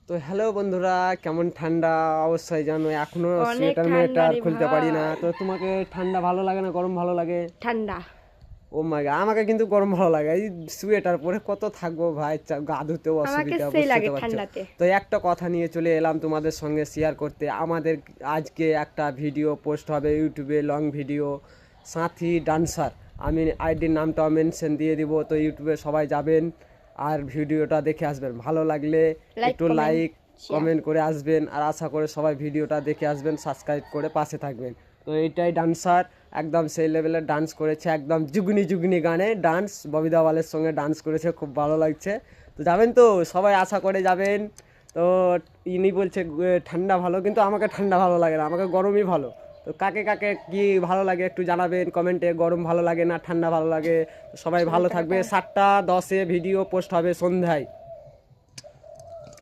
তো হ্যালো বন্ধুরা, কেমন ঠান্ডা অবশ্যই জানো। এখনো অনেক সোয়েটার ঠান্ডা মেয়েটার রে খুলতে পারি না। ভাই। তো তোমাকে ঠান্ডা ভালো লাগে না গরম ভালো লাগে? ঠান্ডা। ও মাই গড, আমাকে কিন্তু গরম ভালো লাগে। এই সোয়েটার পরে কত থাকবো ভাই, গা ধুতেও আমাকে অসুবিধা, সেই বুঝতে লাগে তো পারছো। ঠান্ডাতে। তো একটা কথা নিয়ে চলে এলাম তোমাদের সঙ্গে শেয়ার করতে। আমাদের আজকে একটা ভিডিও পোস্ট হবে ইউটিউবে, লং ভিডিও, সাথী ডান্সার। আমি আইডির নামটাও মেনশন দিয়ে দিব, তো ইউটিউবে সবাই যাবেন আর ভিডিওটা দেখে আসবেন। ভালো লাগলে লাইক একটু কমেন্ট লাইক শেয়ার। কমেন্ট করে আসবেন, আর আশা করে সবাই ভিডিওটা দেখে আসবেন, সাবস্ক্রাইব করে পাশে থাকবেন। তো এইটাই ডান্সার, একদম সেই লেভেলের ডান্স করেছে, একদম জুগনি জুগনি গানে ডান্স, ববি দেওয়ালের সঙ্গে ডান্স করেছে, খুব ভালো লাগছে। তো যাবেন তো সবাই, আশা করে যাবেন। তো ইনি বলছে ঠান্ডা ভালো, কিন্তু আমাকে ঠান্ডা ভালো লাগে না, আমাকে গরমই ভালো। তো কাকে কাকে কি ভালো লাগে একটু জানাবেন কমেন্টে, গরম ভালো লাগে না ঠান্ডা ভালো লাগে। তো সবাই ভালো থাকবে। 7টা 10-এ ভিডিও পোস্ট হবে সন্ধ্যায়।